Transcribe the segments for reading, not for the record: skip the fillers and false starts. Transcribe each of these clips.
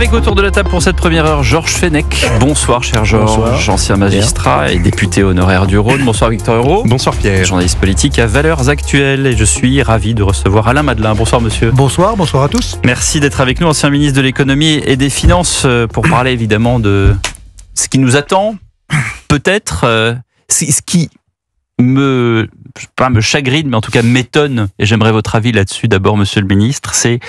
Avec autour de la table pour cette première heure, Georges Fenech. Bonsoir cher Georges, Bonsoir. ancien magistrat et député honoraire du Rhône. Bonsoir Victor Hureau. Bonsoir Pierre. Journaliste politique à Valeurs Actuelles et je suis ravi de recevoir Alain Madelin. Bonsoir monsieur. Bonsoir à tous. Merci d'être avec nous, ancien ministre de l'économie et des finances, pour parler évidemment de ce qui nous attend, peut-être, ce qui me chagrine, mais en tout cas m'étonne, et j'aimerais votre avis là-dessus d'abord monsieur le ministre, c'est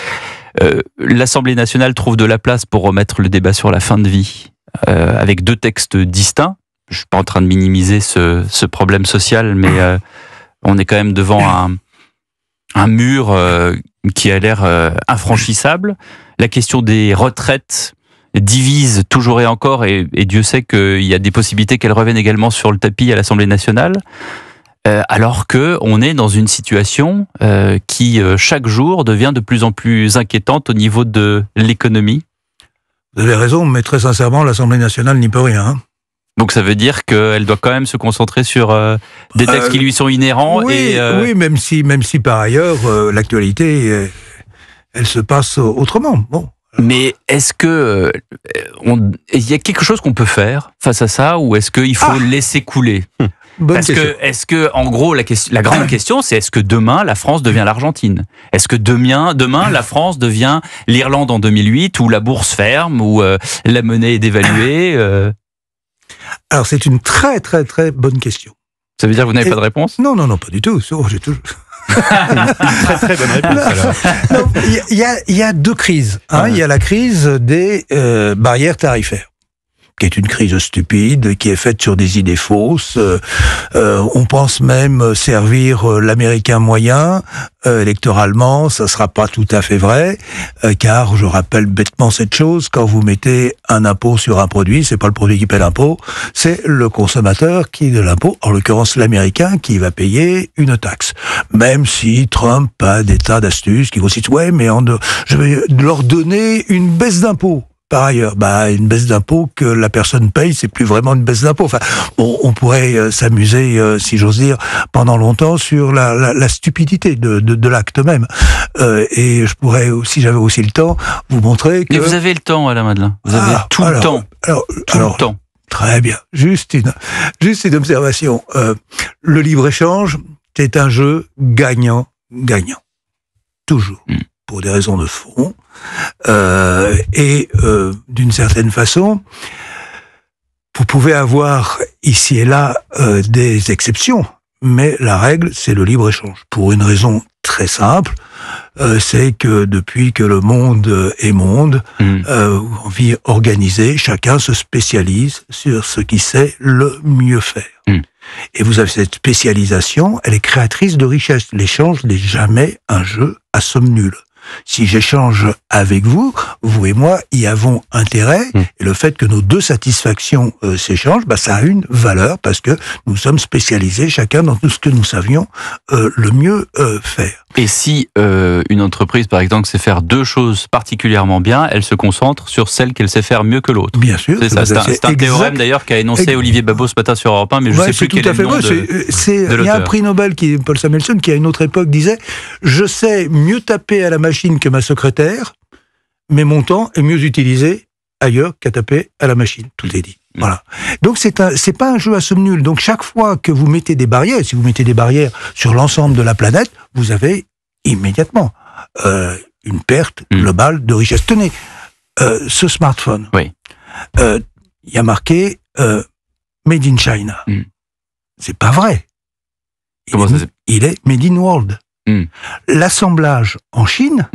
l'Assemblée nationale trouve de la place pour remettre le débat sur la fin de vie, avec deux textes distincts. Je suis pas en train de minimiser ce problème social, mais on est quand même devant un mur qui a l'air infranchissable. La question des retraites divise toujours et encore, et Dieu sait qu'il y a des possibilités qu'elles reviennent également sur le tapis à l'Assemblée nationale, alors que on est dans une situation qui chaque jour devient de plus en plus inquiétante au niveau de l'économie. Vous avez raison, mais très sincèrement, l'Assemblée nationale n'y peut rien. Hein. Donc ça veut dire qu'elle doit quand même se concentrer sur des textes qui lui sont inhérents. Oui, oui, même si par ailleurs l'actualité, elle se passe autrement. Bon. Mais est-ce que il y a quelque chose qu'on peut faire face à ça, ou est-ce qu'il faut laisser couler? Parce que, est-ce que, en gros, la grande question, c'est est-ce que demain, la France devient l'Argentine? Est-ce que demain, la France devient l'Irlande en 2008, où la bourse ferme, où la monnaie est dévaluée Alors, c'est une très, très, très bonne question. Ça veut dire que vous n'avez pas de réponse? Non, pas du tout. J'ai toujours... Très très bonne réponse alors. Il y a deux crises. Il y a la crise des barrières tarifaires, qui est une crise stupide, qui est faite sur des idées fausses. On pense même servir l'Américain moyen électoralement. Ça sera pas tout à fait vrai, car je rappelle bêtement cette chose: quand vous mettez un impôt sur un produit, c'est pas le produit qui paie l'impôt, c'est le consommateur qui de l'impôt, en l'occurrence l'Américain, qui va payer une taxe. Même si Trump a des tas d'astuces qui consistent, ouais, mais je vais leur donner une baisse d'impôt. Par ailleurs, une baisse d'impôt que la personne paye, c'est plus vraiment une baisse d'impôt. Enfin, on pourrait s'amuser, si j'ose dire, pendant longtemps sur la stupidité de l'acte même. Et je pourrais, si j'avais aussi le temps, vous montrer que... Mais vous avez le temps, Alain Madelin. Vous avez tout le temps. Tout le temps. Très bien. Juste une observation. Le libre-échange, c'est un jeu gagnant-gagnant. Toujours. Pour des raisons de fond. D'une certaine façon, vous pouvez avoir ici et là des exceptions, mais la règle, c'est le libre-échange. Pour une raison très simple, c'est que depuis que le monde est monde, on vit organisé, chacun se spécialise sur ce qui sait le mieux faire. Et vous avez cette spécialisation, elle est créatrice de richesse. L'échange n'est jamais un jeu à somme nulle. Si j'échange avec vous et moi y avons intérêt, et le fait que nos deux satisfactions s'échangent, ça a une valeur, parce que nous sommes spécialisés chacun dans tout ce que nous savions le mieux faire. Et si une entreprise, par exemple, sait faire deux choses particulièrement bien, elle se concentre sur celle qu'elle sait faire mieux que l'autre. Bien sûr. C'est ça. C'est un théorème d'ailleurs qu'a énoncé Olivier Babot ce matin sur Europe 1, mais je ne sais plus quel est le nom de l'auteur. Il y a un prix Nobel, Paul Samuelson, qui à une autre époque disait « Je sais mieux taper à la machine que ma secrétaire, mais mon temps est mieux utilisé ailleurs qu'à taper à la machine. » Tout est dit. Voilà. Donc c'est pas un jeu à somme nulle. Donc chaque fois que vous mettez des barrières, si vous mettez des barrières sur l'ensemble de la planète, vous avez immédiatement une perte globale de richesse. Tenez, ce smartphone, il y a marqué Made in China. C'est pas vrai. Il est Made in World. L'assemblage en Chine,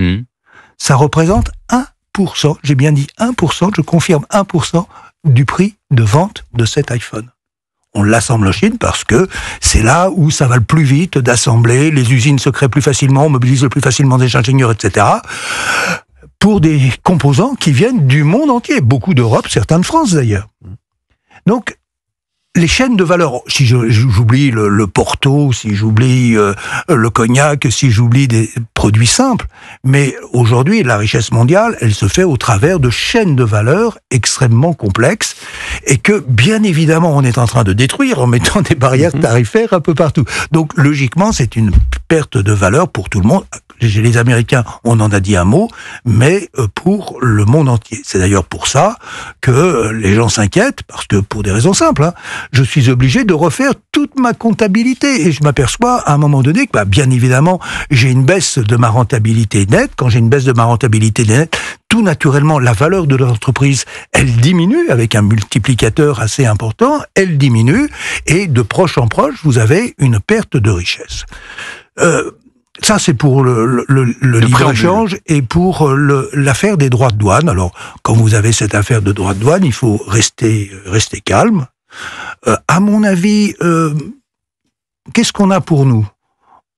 ça représente 1%, j'ai bien dit 1%, je confirme 1% du prix de vente de cet iPhone. On l'assemble en Chine parce que c'est là où ça va le plus vite d'assembler, les usines se créent plus facilement, on mobilise le plus facilement des ingénieurs, etc., pour des composants qui viennent du monde entier, beaucoup d'Europe, certains de France d'ailleurs. Donc, les chaînes de valeur, si j'oublie le Porto, si j'oublie le cognac, si j'oublie des produits simples, mais aujourd'hui, la richesse mondiale, elle se fait au travers de chaînes de valeur extrêmement complexes et que, bien évidemment, on est en train de détruire en mettant des barrières tarifaires un peu partout. Donc, logiquement, c'est une perte de valeur pour tout le monde. les Américains, on en a dit un mot, mais pour le monde entier. C'est d'ailleurs pour ça que les gens s'inquiètent, parce que pour des raisons simples, hein, je suis obligé de refaire toute ma comptabilité et je m'aperçois à un moment donné que, bien évidemment, j'ai une baisse de ma rentabilité nette. Quand j'ai une baisse de ma rentabilité nette, tout naturellement, la valeur de l'entreprise, elle diminue avec un multiplicateur assez important, elle diminue, et de proche en proche, vous avez une perte de richesse. Ça, c'est pour le libre-échange et pour l'affaire des droits de douane. Alors, quand vous avez cette affaire de droits de douane, il faut rester calme. À mon avis, qu'est-ce qu'on a pour nous?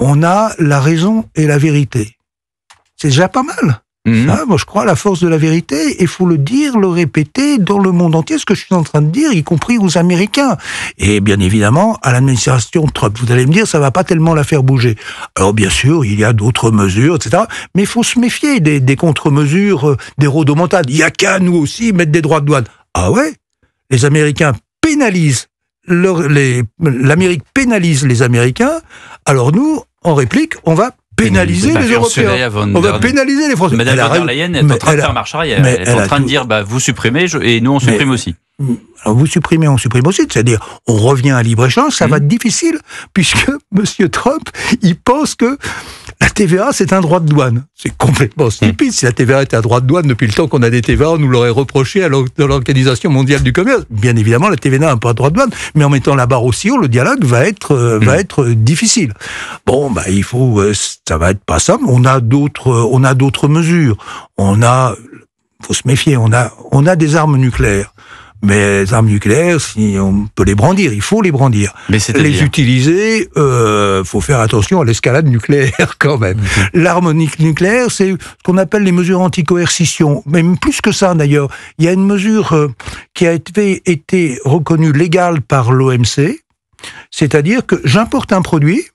On a la raison et la vérité. C'est déjà pas mal. Moi, je crois à la force de la vérité, et il faut le dire, le répéter dans le monde entier, ce que je suis en train de dire, y compris aux Américains. Et bien évidemment, à l'administration Trump, vous allez me dire, ça va pas tellement la faire bouger. Alors bien sûr, il y a d'autres mesures, etc. Mais il faut se méfier des contre-mesures, des rodomontades. Il y a qu'à nous aussi mettre des droits de douane. Ah ouais? Les Américains pénalisent, l'Amérique pénalise les Américains, alors nous, en réplique, on va pénaliser les Européens. On va pénaliser les Français. Madame von der Leyen est en train de faire marche arrière. Elle est en train de dire, vous supprimez, et nous on supprime aussi. Alors vous supprimez, on supprime aussi. C'est-à-dire, on revient à libre-échange, ça va être difficile, puisque M. Trump, il pense que la TVA, c'est un droit de douane. C'est complètement stupide. Si la TVA était un droit de douane, depuis le temps qu'on a des TVA, on nous l'aurait reproché dans l'Organisation mondiale du commerce. Bien évidemment, la TVA n'a pas un droit de douane, mais en mettant la barre aussi haut, le dialogue va être difficile. Bon, il faut, ça va être pas simple. On a d'autres mesures. Faut se méfier. On a des armes nucléaires. Mais les armes nucléaires, si on peut les brandir, il faut les brandir. Mais les utiliser, faut faire attention à l'escalade nucléaire quand même. L'arme nucléaire, c'est ce qu'on appelle les mesures anti-coercition. Même plus que ça d'ailleurs. Il y a une mesure qui a été reconnue légale par l'OMC, c'est-à-dire que j'importe un produit,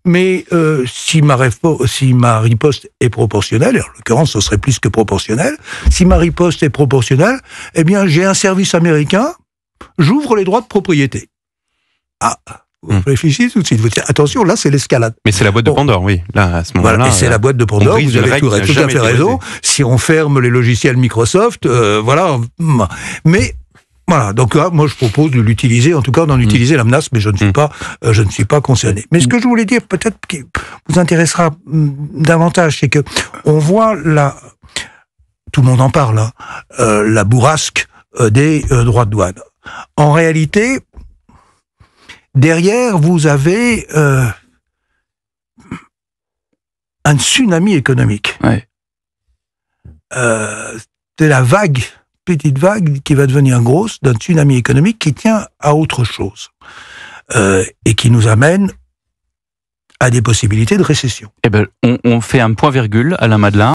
mais si ma riposte est proportionnelle, et en l'occurrence ce serait plus que proportionnel, si ma riposte est proportionnelle, eh bien j'ai un service américain, j'ouvre les droits de propriété. Vous réfléchissez tout de suite, vous dites, attention, là c'est l'escalade. Mais c'est la boîte de Pandore, oui. Là, à ce moment-là. Voilà, et c'est la boîte de Pandore, vous avez tout à fait raison. Si on ferme les logiciels Microsoft, voilà. Mais voilà, donc là, moi je propose de l'utiliser, en tout cas d'en utiliser la menace, mais je ne suis pas concerné. Mais ce que je voulais dire, peut-être qui vous intéressera davantage, c'est que on voit tout le monde en parle, la bourrasque des droits de douane. En réalité, derrière, vous avez un tsunami économique. Ouais. C'est la petite vague qui va devenir grosse d'un tsunami économique qui tient à autre chose et qui nous amène à des possibilités de récession. On fait un point-virgule, Alain Madelin.